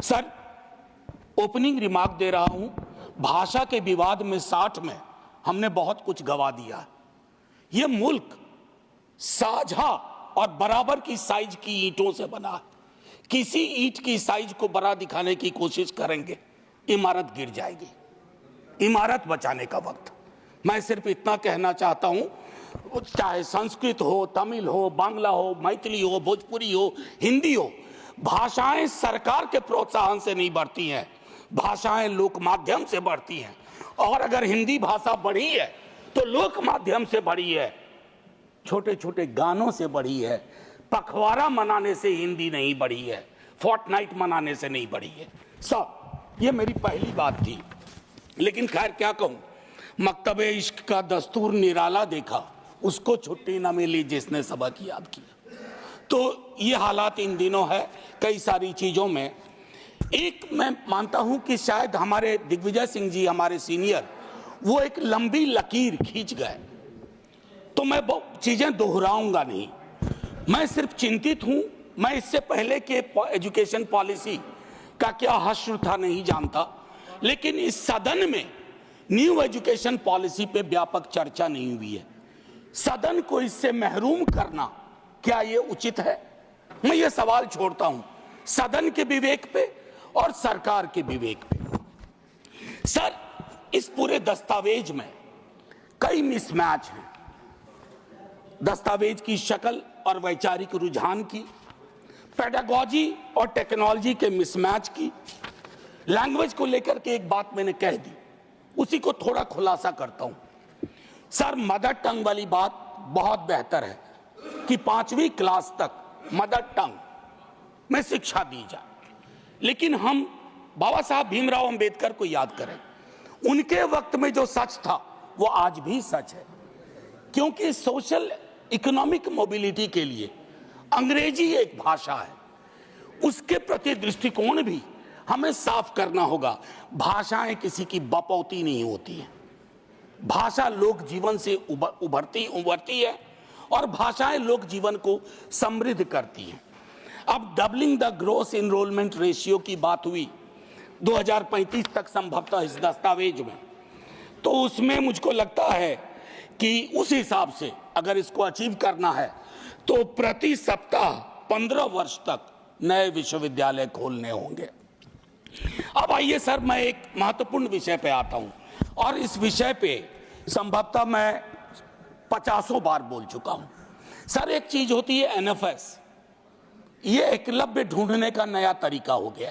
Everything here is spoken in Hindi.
सर, ओपनिंग रिमार्क दे रहा हूं। भाषा के विवाद में 60 में हमने बहुत कुछ गवा दिया। यह मुल्क साझा और बराबर की साइज की ईंटों से बना है। किसी ईंट की साइज को बड़ा दिखाने की कोशिश करेंगे, इमारत गिर जाएगी। इमारत बचाने का वक्त। मैं सिर्फ इतना कहना चाहता हूं, चाहे संस्कृत हो, तमिल हो, बांग्ला हो, मैथिली हो, भोजपुरी हो, हिंदी हो, भाषाएं सरकार के प्रोत्साहन से नहीं बढ़ती हैं, भाषाएं लोक माध्यम से बढ़ती हैं। और अगर हिंदी भाषा बढ़ी है तो लोक माध्यम से बढ़ी है, छोटे छोटे गानों से बढ़ी है। पखवाड़ा मनाने से हिंदी नहीं बढ़ी है, फोर्टनाइट मनाने से नहीं बढ़ी है। सब ये मेरी पहली बात थी। लेकिन खैर क्या कहूं, मकतबे इश्क का दस्तूर निराला देखा, उसको छुट्टी न मिली जिसने सबक याद किया। तो ये हालात इन दिनों है कई सारी चीजों में। एक मैं मानता हूं कि शायद हमारे दिग्विजय सिंह जी, हमारे सीनियर, वो एक लंबी लकीर खींच गए। तो मैं बहुत चीजें दोहराऊंगा नहीं। मैं सिर्फ चिंतित हूं, मैं इससे पहले के एजुकेशन पॉलिसी का क्या हश्र था नहीं जानता, लेकिन इस सदन में न्यू एजुकेशन पॉलिसी पे व्यापक चर्चा नहीं हुई है। सदन को इससे महरूम करना क्या ये उचित है? मैं ये सवाल छोड़ता हूं सदन के विवेक पे और सरकार के विवेक पे। सर, इस पूरे दस्तावेज में कई मिसमैच हैं। दस्तावेज की शक्ल और वैचारिक रुझान की, पेडागोजी और टेक्नोलॉजी के मिसमैच की, लैंग्वेज को लेकर के एक बात मैंने कह दी, उसी को थोड़ा खुलासा करता हूं। सर, मदर टंग वाली बात बहुत बेहतर है कि 5वीं क्लास तक मदर टंग में शिक्षा दी जाए, लेकिन हम बाबा साहब भीमराव अंबेडकर को याद करें। उनके वक्त में जो सच था वो आज भी सच है, क्योंकि सोशल इकोनॉमिक मोबिलिटी के लिए अंग्रेजी एक भाषा है, उसके प्रति दृष्टिकोण भी हमें साफ करना होगा। भाषाएं किसी की बपौती नहीं होती है, भाषा लोक जीवन से उभरती है और भाषाएं लोक जीवन को समृद्ध करती हैं। अब doubling the gross enrolment ratio की बात हुई 2035 तक संभवतः इस दस्तावेज में, तो उसमें मुझको लगता है कि उस हिसाब से अगर इसको अचीव करना है तो प्रति सप्ताह 15 वर्ष तक नए विश्वविद्यालय खोलने होंगे। अब आइए सर, मैं एक महत्वपूर्ण विषय पे आता हूं, और इस विषय पे संभवतः मैं 50 बार बोल चुका हूं। सर, एक चीज होती है एनएफएस, ये एकलव्य ढूंढने का नया तरीका हो गया।